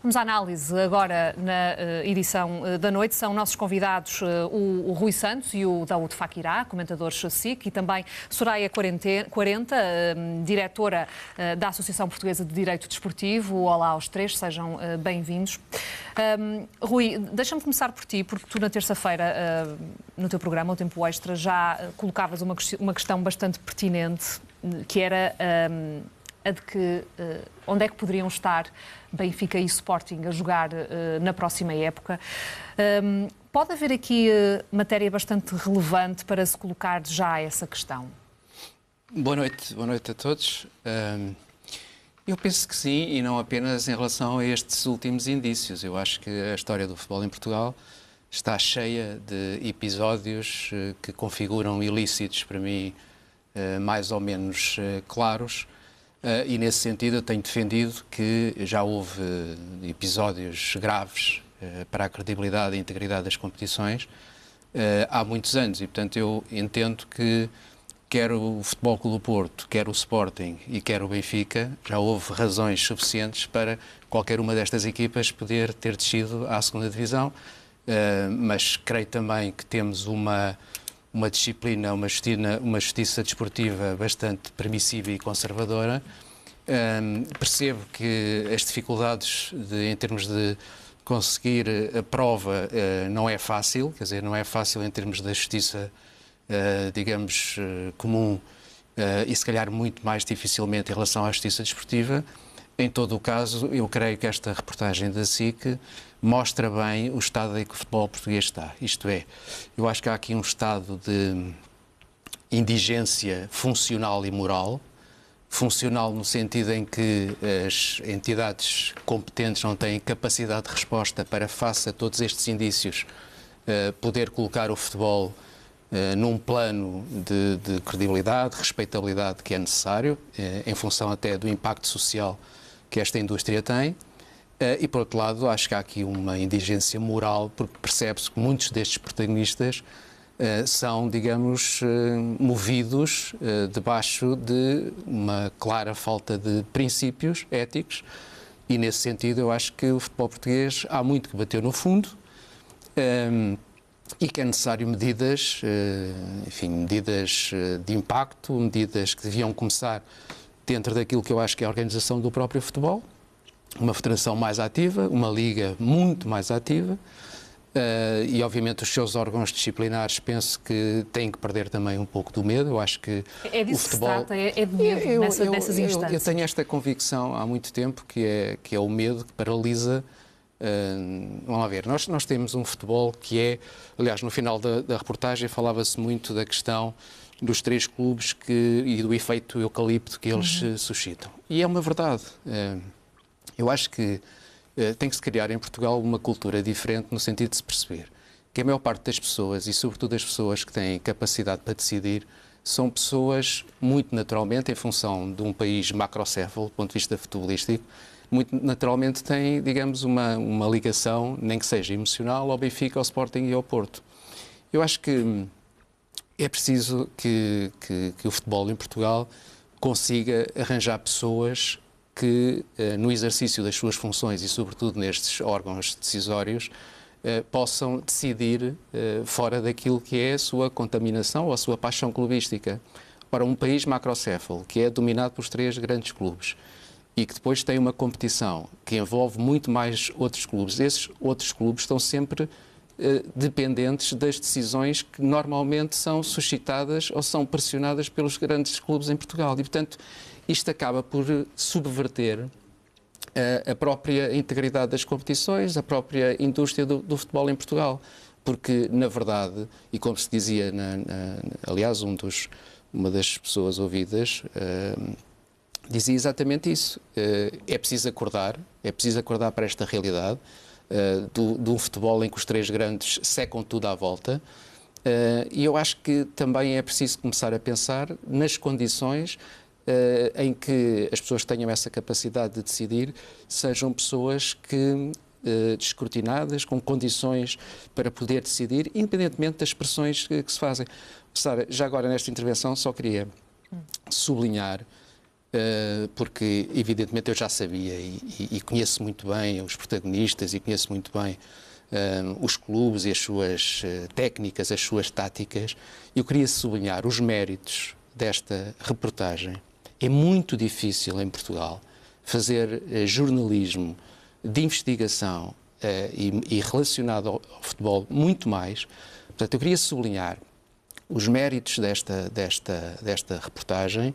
Vamos à análise agora na edição da noite. São nossos convidados o Rui Santos e o Daoud Fakirá, comentadores SIC, e também Soraya 40, diretora da Associação Portuguesa de Direito Desportivo. Olá aos três, sejam bem-vindos. Rui, deixa-me começar por ti, porque tu na terça-feira, no teu programa, o Tempo Extra, já colocavas uma questão bastante pertinente, que era a de que onde é que poderiam estar Benfica e Sporting a jogar na próxima época. Pode haver aqui matéria bastante relevante para se colocar já essa questão? Boa noite a todos. Eu penso que sim, e não apenas em relação a estes últimos indícios. Eu acho que a história do futebol em Portugal está cheia de episódios que configuram ilícitos, para mim, mais ou menos claros. E nesse sentido eu tenho defendido que já houve episódios graves para a credibilidade e integridade das competições há muitos anos, e portanto eu entendo que quer o Futebol Clube do Porto, quer o Sporting e quer o Benfica, já houve razões suficientes para qualquer uma destas equipas poder ter descido à segunda divisão, mas creio também que temos uma disciplina, uma justiça desportiva bastante permissiva e conservadora. Percebo que as dificuldades em termos de conseguir a prova não é fácil, quer dizer, não é fácil em termos da justiça, digamos, comum, e se calhar muito mais dificilmente em relação à justiça desportiva. Em todo o caso, eu creio que esta reportagem da SIC mostra bem o estado em que o futebol português está. Isto é, eu acho que há aqui um estado de indigência funcional e moral. Funcional no sentido em que as entidades competentes não têm capacidade de resposta para, face a todos estes indícios, poder colocar o futebol num plano de credibilidade, respeitabilidade que é necessário, em função até do impacto social que esta indústria tem. E, por outro lado, acho que há aqui uma indigência moral, porque percebe-se que muitos destes protagonistas são, digamos, movidos debaixo de uma clara falta de princípios éticos, e, nesse sentido, eu acho que o futebol português há muito que bateu no fundo e que é necessário medidas, enfim, medidas de impacto, medidas que deviam começar dentro daquilo que eu acho que é a organização do próprio futebol, uma federação mais ativa, uma liga muito mais ativa, e obviamente os seus órgãos disciplinares penso que têm que perder também um pouco do medo. Eu acho que o futebol... que se trata, é de medo nessas instâncias. Eu tenho esta convicção há muito tempo que é o medo que paralisa. Vamos lá ver, nós temos um futebol que é, aliás, no final da reportagem falava-se muito da questão dos três clubes e do efeito eucalipto que eles suscitam. E é uma verdade. Eu acho que tem que se criar em Portugal uma cultura diferente no sentido de se perceber que a maior parte das pessoas, e sobretudo as pessoas que têm capacidade para decidir, são pessoas muito naturalmente, em função de um país macrocéfalo, do ponto de vista futebolístico, muito naturalmente têm, digamos, uma ligação, nem que seja emocional, ao Benfica, ao Sporting e ao Porto. Eu acho que é preciso que o futebol em Portugal consiga arranjar pessoas que, no exercício das suas funções e, sobretudo, nestes órgãos decisórios, possam decidir fora daquilo que é a sua contaminação ou a sua paixão clubística. Ora, um país macrocéfalo, que é dominado pelos três grandes clubes e que depois tem uma competição que envolve muito mais outros clubes, esses outros clubes estão sempre dependentes das decisões que normalmente são suscitadas ou são pressionadas pelos grandes clubes em Portugal. E, portanto, isto acaba por subverter a própria integridade das competições, a própria indústria do futebol em Portugal. Porque, na verdade, e como se dizia, aliás, uma das pessoas ouvidas dizia exatamente isso. É preciso acordar para esta realidade de um futebol em que os três grandes secam tudo à volta. E eu acho que também é preciso começar a pensar nas condições em que as pessoas que tenham essa capacidade de decidir sejam pessoas que, descortinadas, com condições para poder decidir, independentemente das pressões que se fazem. Sara, já agora nesta intervenção só queria sublinhar porque evidentemente eu já sabia e conheço muito bem os protagonistas e conheço muito bem os clubes e as suas técnicas, as suas táticas. Eu queria sublinhar os méritos desta reportagem. É muito difícil em Portugal fazer jornalismo de investigação e relacionado ao futebol muito mais. Portanto, eu queria sublinhar os méritos desta reportagem.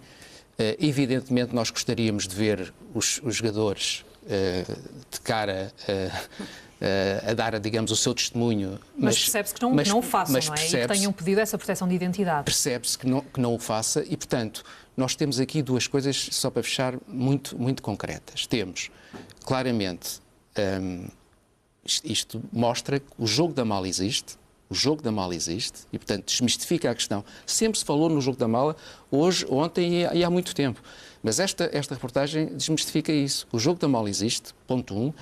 Evidentemente, nós gostaríamos de ver os jogadores de cara a dar, digamos, o seu testemunho. Mas percebe-se que não o façam, não é? E que tenham pedido essa proteção de identidade. Percebe-se que não o faça e, portanto, nós temos aqui duas coisas, só para fechar, muito, muito concretas. Temos, claramente, isto mostra que o jogo da mala existe. O jogo da mala existe e, portanto, desmistifica a questão. Sempre se falou no jogo da mala, hoje, ontem e há muito tempo. Mas esta reportagem desmistifica isso. O jogo da mala existe, ponto 1.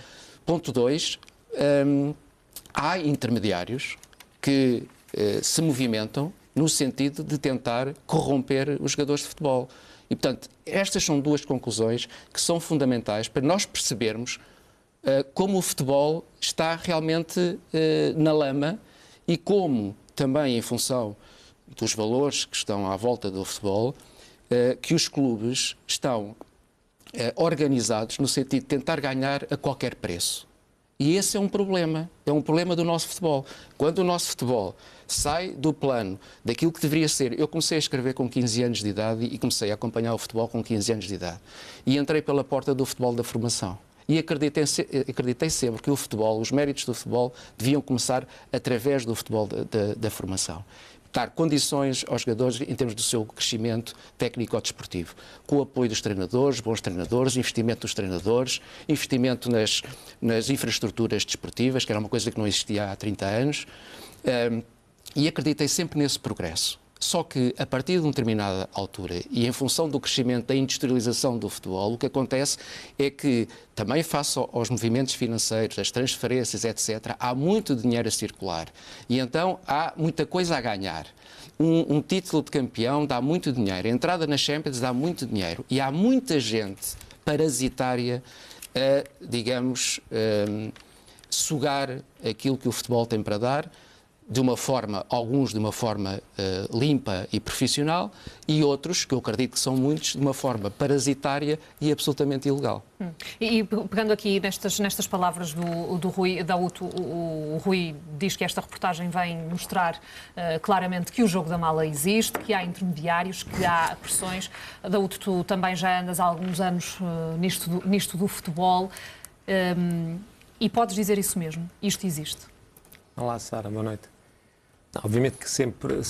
Ponto 2, há intermediários que se movimentam no sentido de tentar corromper os jogadores de futebol. E, portanto, estas são duas conclusões que são fundamentais para nós percebermos como o futebol está realmente na lama e como, também em função dos valores que estão à volta do futebol, que os clubes estão organizados no sentido de tentar ganhar a qualquer preço. E esse é um problema do nosso futebol. Quando o nosso futebol sai do plano daquilo que deveria ser... Eu comecei a escrever com 15 anos de idade e comecei a acompanhar o futebol com 15 anos de idade. E entrei pela porta do futebol da formação. E acreditei sempre que o futebol, os méritos do futebol, deviam começar através do futebol da formação. Dar condições aos jogadores em termos do seu crescimento técnico-desportivo, com o apoio dos treinadores, bons treinadores, investimento dos treinadores, investimento nas infraestruturas desportivas, que era uma coisa que não existia há 30 anos, e acreditei sempre nesse progresso. Só que, a partir de uma determinada altura e em função do crescimento da industrialização do futebol, o que acontece é que, também face aos movimentos financeiros, as transferências, etc., há muito dinheiro a circular. E então há muita coisa a ganhar. Um título de campeão dá muito dinheiro. A entrada na Champions dá muito dinheiro. E há muita gente parasitária a, digamos, sugar aquilo que o futebol tem para dar, de uma forma, alguns de uma forma limpa e profissional e outros, que eu acredito que são muitos, de uma forma parasitária e absolutamente ilegal. E pegando aqui nestas palavras do Rui Daúto, o Rui diz que esta reportagem vem mostrar claramente que o jogo da mala existe, que há intermediários, que há pressões. Daúto, tu também já andas há alguns anos nisto do futebol e podes dizer isso mesmo, isto existe. Olá, Sara, boa noite. Obviamente que sempre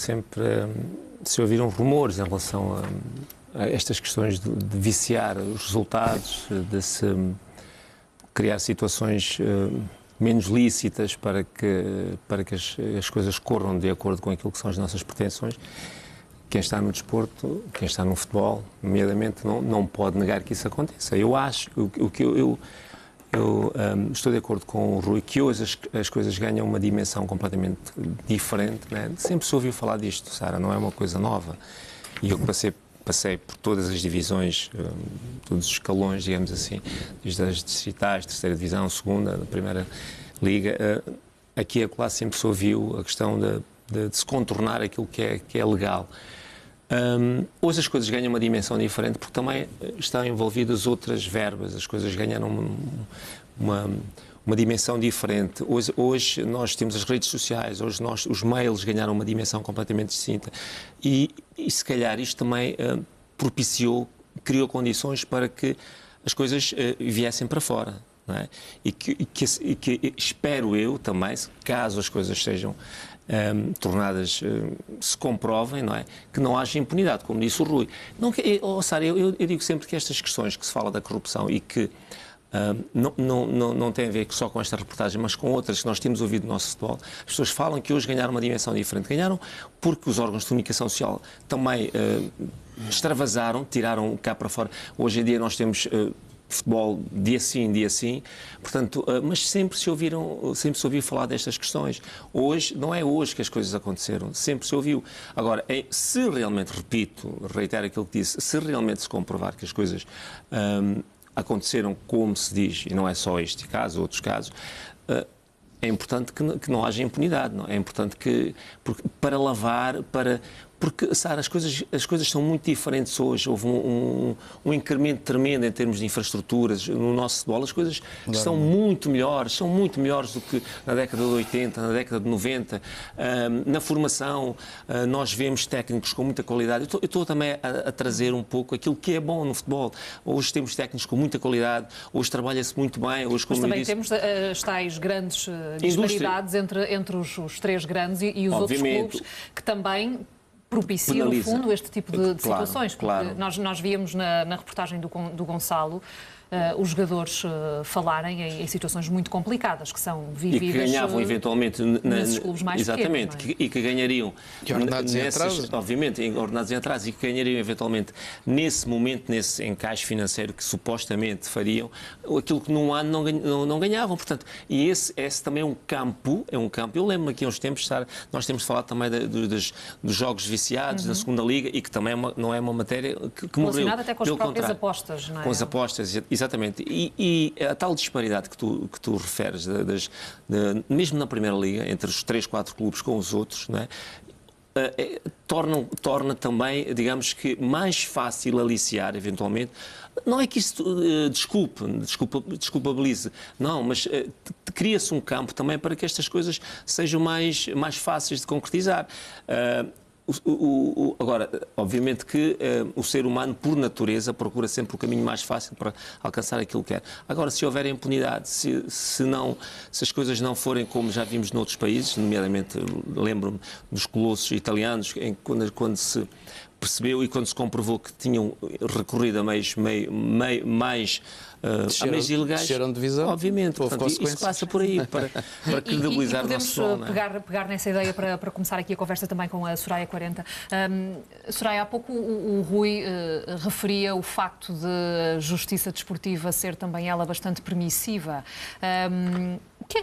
se ouviram rumores em relação a estas questões de viciar os resultados, de se criar situações menos lícitas para que as coisas corram de acordo com aquilo que são as nossas pretensões. Quem está no desporto, quem está no futebol, nomeadamente, não pode negar que isso aconteça. Eu acho, eu estou de acordo com o Rui que hoje as coisas ganham uma dimensão completamente diferente, né? Sempre se ouviu falar disto, Sara, não é uma coisa nova. E eu passei por todas as divisões, todos os escalões, digamos assim, desde as distritais, terceira divisão, segunda, primeira liga. Aqui e acolá sempre se ouviu a questão de se contornar aquilo que é legal. Hoje as coisas ganham uma dimensão diferente porque também estão envolvidas outras verbas, as coisas ganharam uma dimensão diferente. Hoje nós temos as redes sociais, hoje os mails ganharam uma dimensão completamente distinta e se calhar isto também criou condições para que as coisas viessem para fora. Não é? E que espero eu também, caso as coisas sejam tornadas, se comprovem, não é? Que não haja impunidade, como disse o Rui. Sara, eu digo sempre que estas questões que se fala da corrupção e que não tem a ver só com esta reportagem, mas com outras que nós temos ouvido no nosso futebol, as pessoas falam que hoje ganharam uma dimensão diferente. Ganharam porque os órgãos de comunicação social também extravasaram, tiraram cá para fora. Hoje em dia nós temos futebol dia sim, dia sim, portanto, mas sempre se ouviu falar destas questões. Hoje, não é hoje que as coisas aconteceram, sempre se ouviu. Agora, se realmente, repito, reitero aquilo que disse, se realmente se comprovar que as coisas aconteceram como se diz, e não é só este caso, outros casos, é importante que não haja impunidade, não é? É importante para lavar, porque, Sara, as coisas são muito diferentes hoje. Houve um incremento tremendo em termos de infraestruturas no nosso futebol. As coisas são muito melhores do que na década de 80, na década de 90. Na formação, nós vemos técnicos com muita qualidade. Eu estou também a trazer um pouco aquilo que é bom no futebol. Hoje temos técnicos com muita qualidade, hoje trabalha-se muito bem. Hoje, como mas também disse, temos as tais grandes disparidades entre os três grandes e os outros clubes, que também propicia, no fundo, este tipo de situações. Porque nós víamos na reportagem do Gonçalo os jogadores falarem em situações muito complicadas, que são vividas... E que ganhavam eventualmente nesses clubes mais exatamente, pequenos. E que ganhariam... E ordenados em atraso. Obviamente, ordenados em atraso, e que ganhariam eventualmente, nesse momento, nesse encaixe financeiro que supostamente fariam, aquilo que num ano não ganhavam. Portanto, e esse também é um campo. Eu lembro-me aqui há uns tempos, Sara, nós temos falado também dos jogos viciados na segunda Liga, e que também não é uma matéria que morreu. Relacionada até com as próprias apostas, não é? Com as apostas, exatamente. E a tal disparidade que tu referes, mesmo na Primeira Liga, entre os 3, 4 clubes com os outros, não é? Torna também, digamos que, mais fácil aliciar, eventualmente. Não é que isso desculpabilize, não, mas cria-se um campo também para que estas coisas sejam mais fáceis de concretizar. Agora, obviamente que o ser humano, por natureza, procura sempre o caminho mais fácil para alcançar aquilo que quer. Agora, se houver impunidade, se as coisas não forem como já vimos noutros países, nomeadamente, lembro-me dos colossos italianos, quando se percebeu e quando se comprovou que tinham recorrido a meios ilegais, desceram de divisão. Obviamente, portanto, isso passa por aí, para credibilizar o nosso futebol. Pegar nessa ideia para começar aqui a conversa também com a Soraya 40. Soraya, há pouco o Rui referia o facto de a justiça desportiva ser também ela bastante permissiva.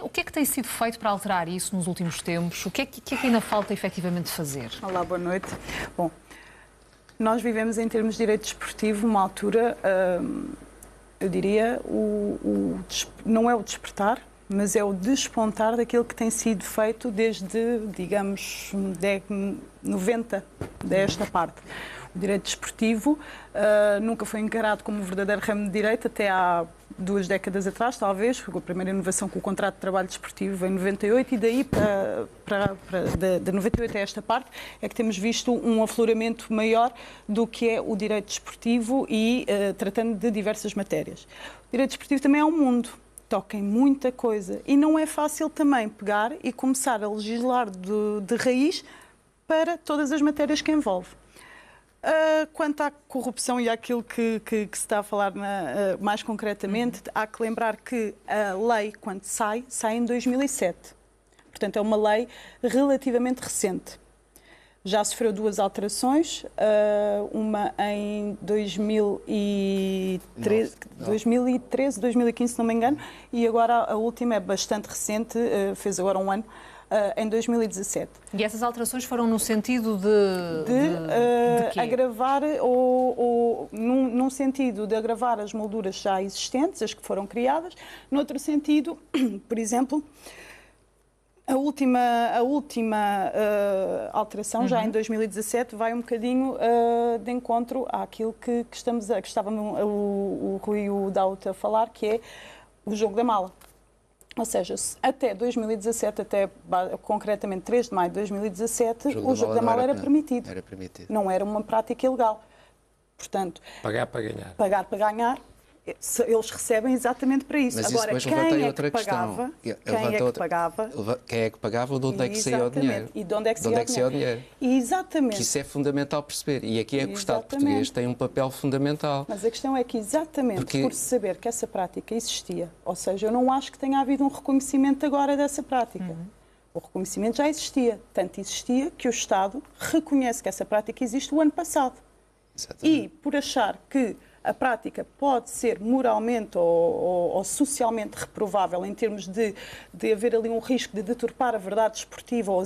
O que é que tem sido feito para alterar isso nos últimos tempos? O que é que ainda falta efetivamente fazer? Olá, boa noite. Bom, nós vivemos em termos de direito desportivo uma altura, eu diria, não é o despertar, mas é o despontar daquilo que tem sido feito desde, digamos, 90 desta parte. O direito desportivo nunca foi encarado como um verdadeiro ramo de direito até há 2 décadas atrás, talvez. Foi a primeira inovação com o contrato de trabalho desportivo em 98 e daí de 98 a esta parte é que temos visto um afloramento maior do que é o direito desportivo e tratando de diversas matérias. O direito desportivo também é um mundo. Toca em muita coisa e não é fácil também pegar e começar a legislar de raiz para todas as matérias que envolve. Quanto à corrupção e àquilo que se está a falar mais concretamente, há que lembrar que a lei, quando sai em 2007. Portanto, é uma lei relativamente recente. Já sofreu 2 alterações, uma em 2013, 2015, se não me engano, e agora a última é bastante recente, fez agora um ano, em 2017. E essas alterações foram no sentido de agravar, num sentido de agravar as molduras já existentes, as que foram criadas, noutro sentido, por exemplo, a última alteração, já em 2017, vai um bocadinho de encontro àquilo que estávamos o Rui e o Daut a falar, que é o jogo da mala. Ou seja, até 2017, até concretamente 3 de maio de 2017, o jogo da mala era permitido. Era permitido. Não era uma prática ilegal. Portanto, pagar para ganhar. Pagar para ganhar, eles recebem exatamente para isso. Mas agora, isso quem é que pagava? Quem é que pagava? De onde é que saía o dinheiro? E de onde é que saía o dinheiro? Exatamente. Que isso é fundamental perceber. E aqui é que o Estado português tem um papel fundamental. Mas a questão é que exatamente por saber que essa prática existia, ou seja, eu não acho que tenha havido um reconhecimento agora dessa prática. O reconhecimento já existia. Tanto existia que o Estado reconhece que essa prática existe o ano passado. Exatamente. E por achar que a prática pode ser moralmente ou socialmente reprovável em termos de haver ali um risco de deturpar a verdade desportiva ou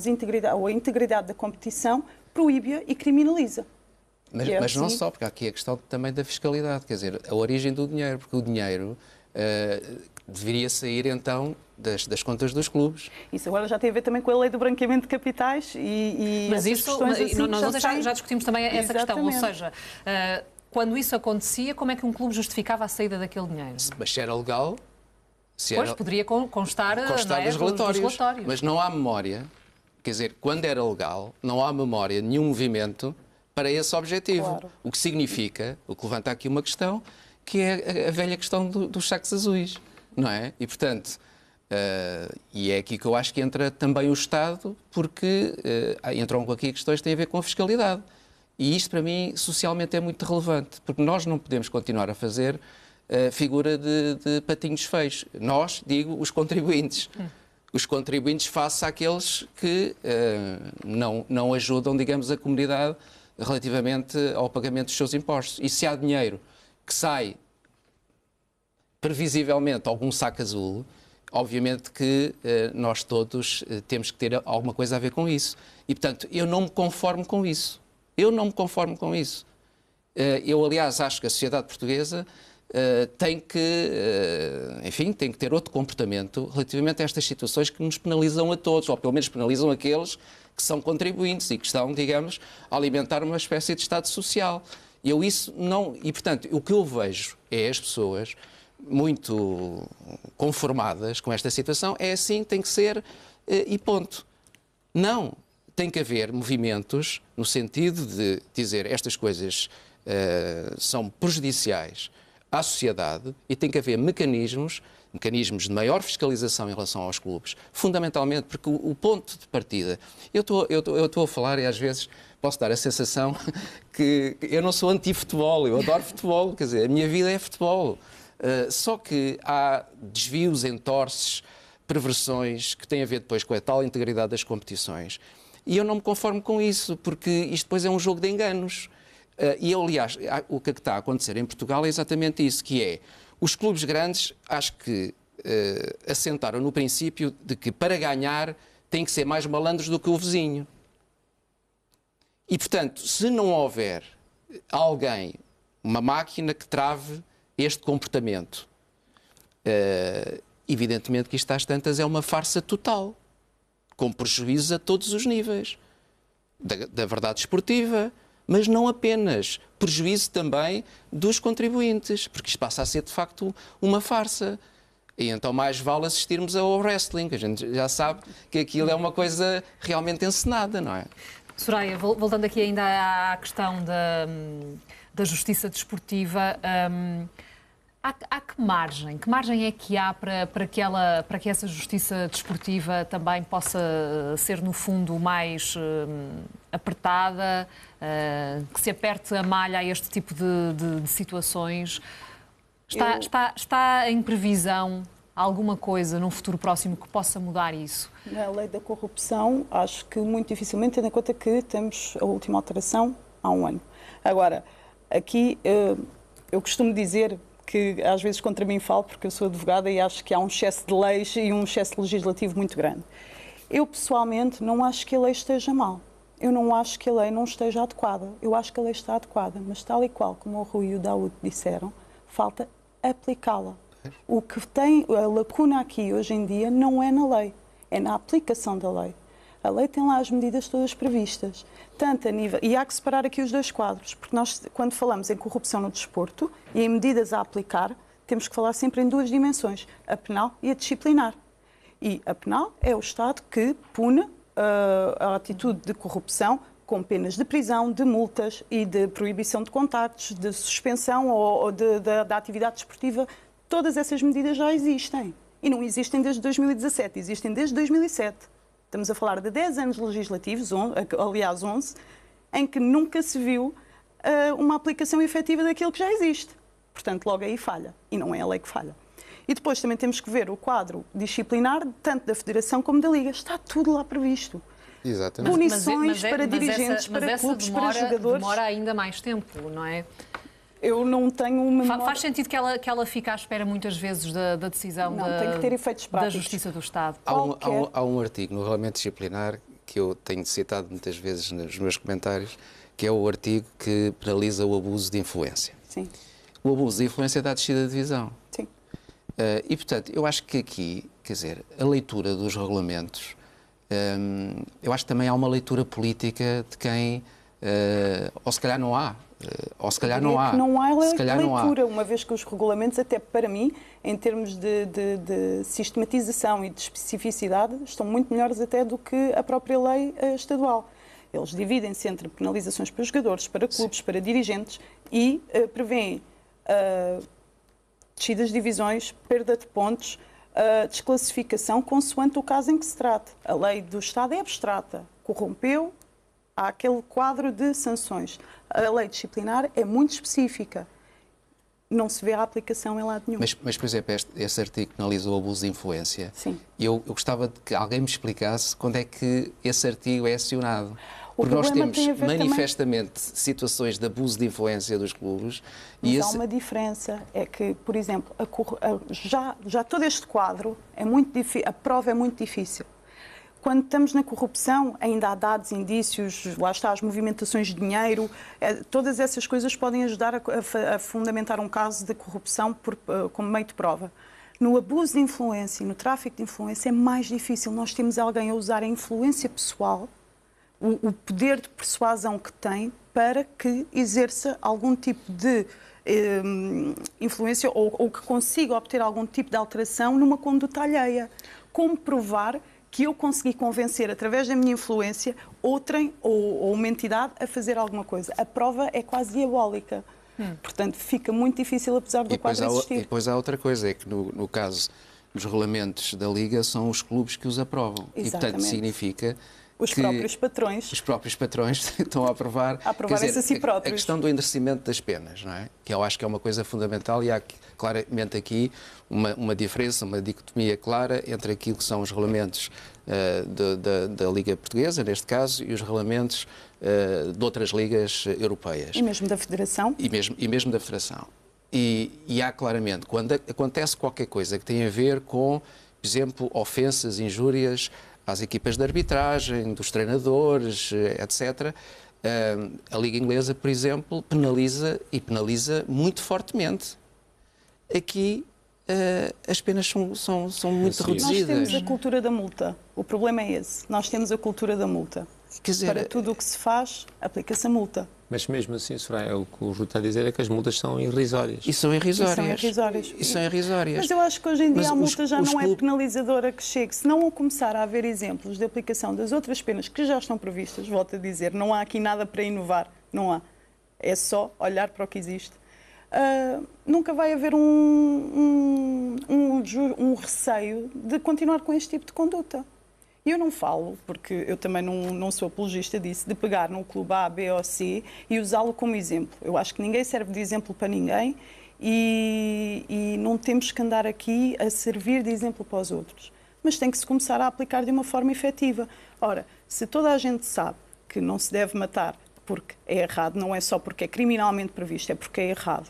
a integridade da competição, proíbe-a e criminaliza. Mas não só, porque há aqui a questão também da fiscalidade, quer dizer, a origem do dinheiro, porque o dinheiro deveria sair então das contas dos clubes. Isso agora já tem a ver também com a lei do branqueamento de capitais e mas isso, questões assim nós já discutimos também essa questão, ou seja, quando isso acontecia, como é que um clube justificava a saída daquele dinheiro? Mas se era legal... Pois, poderia constar dos relatórios, mas não há memória, quer dizer, quando era legal, não há memória de nenhum movimento para esse objetivo. Claro. O que significa, o que levanta aqui uma questão, que é a velha questão dos sacos azuis, não é? E, portanto, e é aqui que eu acho que entra também o Estado, porque entram aqui questões que têm a ver com a fiscalidade. E isto, para mim, socialmente é muito relevante, porque nós não podemos continuar a fazer figura de patinhos feios. Nós, digo, os contribuintes. Os contribuintes face àqueles que não ajudam, digamos, a comunidade relativamente ao pagamento dos seus impostos. E se há dinheiro que sai previsivelmente algum saco azul, obviamente que nós todos temos que ter alguma coisa a ver com isso. E, portanto, eu não me conformo com isso. Eu, aliás, acho que a sociedade portuguesa tem que ter outro comportamento relativamente a estas situações que nos penalizam a todos, ou pelo menos penalizam aqueles que são contribuintes e que estão, digamos, a alimentar uma espécie de Estado social. E, portanto, o que eu vejo é as pessoas muito conformadas com esta situação, é assim, tem que ser e ponto. Não, tem que haver movimentos no sentido de dizer estas coisas são prejudiciais à sociedade e tem que haver mecanismos de maior fiscalização em relação aos clubes, fundamentalmente porque o ponto de partida... Eu estou a falar e às vezes posso dar a sensação que eu não sou anti-futebol, eu adoro futebol, quer dizer, a minha vida é futebol. Só que há desvios, entorces, perversões que têm a ver depois com a tal integridade das competições. E eu não me conformo com isso, porque isto depois é um jogo de enganos. E, aliás, o que está a acontecer em Portugal é exatamente isso, que é, os clubes grandes, acho que assentaram no princípio de que para ganhar têm que ser mais malandros do que o vizinho. E, portanto, se não houver alguém, uma máquina que trave este comportamento, evidentemente que isto às tantas é uma farsa total, com prejuízo a todos os níveis, da verdade esportiva, mas não apenas, prejuízo também dos contribuintes, porque isto passa a ser de facto uma farsa. E então mais vale assistirmos ao wrestling, a gente já sabe que aquilo é uma coisa realmente encenada, não é? Soraya, voltando aqui ainda à questão da justiça desportiva, há que margem é que há para que essa justiça desportiva também possa ser, no fundo, mais apertada, que se aperte a malha a este tipo de situações? Está em previsão alguma coisa num futuro próximo que possa mudar isso? Na lei da corrupção, acho que muito dificilmente, tendo em conta que temos a última alteração há um ano. Agora, aqui eu costumo dizer que às vezes contra mim falo, porque eu sou advogada e acho que há um excesso de leis e um excesso legislativo muito grande. Eu, pessoalmente, não acho que a lei esteja mal. Eu não acho que a lei não esteja adequada. Eu acho que a lei está adequada, mas tal e qual como o Rui e o Daúde disseram, falta aplicá-la. O que tem a lacuna aqui hoje em dia não é na lei, é na aplicação da lei. A lei tem lá as medidas todas previstas, tanto a nível... E há que separar aqui os dois quadros, porque nós, quando falamos em corrupção no desporto e em medidas a aplicar, temos que falar sempre em duas dimensões, a penal e a disciplinar. E a penal é o Estado que pune a atitude de corrupção com penas de prisão, de multas e de proibição de contactos, de suspensão ou da atividade desportiva. Todas essas medidas já existem. E não existem desde 2017, existem desde 2007. Estamos a falar de 10 anos legislativos, aliás 11, em que nunca se viu uma aplicação efetiva daquilo que já existe. Portanto, logo aí falha. E não é a lei que falha. E depois também temos que ver o quadro disciplinar, tanto da Federação como da Liga. Está tudo lá previsto. Exatamente. Punições para dirigentes, para clubes, para jogadores. Demora ainda mais tempo, não é? Eu não tenho uma memória... Faz sentido que ela fique à espera muitas vezes da decisão Não, tem que ter efeitos práticos. da Justiça do Estado? Há um artigo no Regulamento Disciplinar que eu tenho citado muitas vezes nos meus comentários, que é o artigo que penaliza o abuso de influência. Sim. O abuso de influência dá descida de divisão. Sim. E, portanto, eu acho que aqui, quer dizer, a leitura dos regulamentos, eu acho que também há uma leitura política de quem, ou se calhar não há, ou se calhar não há. Não há se calhar leitura, não há. uma vez que os regulamentos, até para mim, em termos de sistematização e de especificidade, estão muito melhores até do que a própria lei estadual. Eles dividem-se entre penalizações para jogadores, para clubes, para dirigentes e prevêem descidas de divisões, perda de pontos, desclassificação, consoante o caso em que se trate. A lei do Estado é abstrata. Corrompeu, há aquele quadro de sanções. A lei disciplinar é muito específica. Não se vê a aplicação em lado nenhum. Mas por exemplo, esse artigo que penaliza o abuso de influência. Sim. Eu gostava de que alguém me explicasse quando é que esse artigo é acionado. O Porque nós problema temos tem a ver manifestamente situações de abuso de influência dos clubes. Mas há uma diferença, é que, por exemplo, já todo este quadro é muito difícil, a prova é muito difícil. Quando estamos na corrupção, ainda há dados, indícios, lá está, as movimentações de dinheiro, todas essas coisas podem ajudar a fundamentar um caso de corrupção como meio de prova. No abuso de influência e no tráfico de influência é mais difícil. Nós temos alguém a usar a influência pessoal, o poder de persuasão que tem, para que exerça algum tipo de influência ou que consiga obter algum tipo de alteração numa conduta alheia. Como provar que eu consegui convencer, através da minha influência, outrem ou uma entidade a fazer alguma coisa? A prova é quase diabólica. Portanto, fica muito difícil, apesar do quadro existir. E depois há outra coisa, é que no caso dos regulamentos da Liga, são os clubes que os aprovam. Exatamente. E, portanto, significa Os próprios patrões. Os próprios patrões estão a aprovar. Aprovarem-se a si próprios. A questão do endurecimento das penas, não é? Que eu acho que é uma coisa fundamental e há claramente aqui uma diferença, uma dicotomia clara entre aquilo que são os regulamentos da Liga Portuguesa, neste caso, e os regulamentos de outras ligas europeias. E mesmo da Federação. E mesmo da Federação. E há claramente, quando acontece qualquer coisa que tem a ver com, por exemplo, ofensas, injúrias às equipas de arbitragem, dos treinadores, etc., a Liga Inglesa, por exemplo, penaliza muito fortemente. Aqui as penas são muito reduzidas. Nós temos a cultura da multa. O problema é esse. Nós temos a cultura da multa. Quer dizer, para tudo o que se faz, aplica-se a multa. Mas mesmo assim, Soraya, o que o Júlio está a dizer é que as multas são irrisórias. E são irrisórias. E são irrisórias. Mas eu acho que hoje em dia a multa já não é penalizadora que chegue. Se não começar a haver exemplos de aplicação das outras penas que já estão previstas, volto a dizer, não há aqui nada para inovar. Não há. É só olhar para o que existe. Nunca vai haver um receio de continuar com este tipo de conduta. E eu não falo, porque eu também não sou apologista disso, de pegar num clube A, B ou C e usá-lo como exemplo. Eu acho que ninguém serve de exemplo para ninguém e não temos que andar aqui a servir de exemplo para os outros. Mas tem que se começar a aplicar de uma forma efetiva. Ora, se toda a gente sabe que não se deve matar porque é errado, não é só porque é criminalmente previsto, é porque é errado.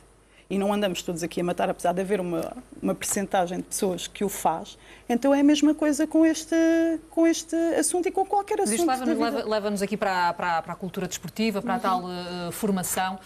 E não andamos todos aqui a matar, apesar de haver uma percentagem de pessoas que o faz, então é a mesma coisa com este assunto e com qualquer assunto. Isto leva-nos aqui para a cultura desportiva, para a tal formação.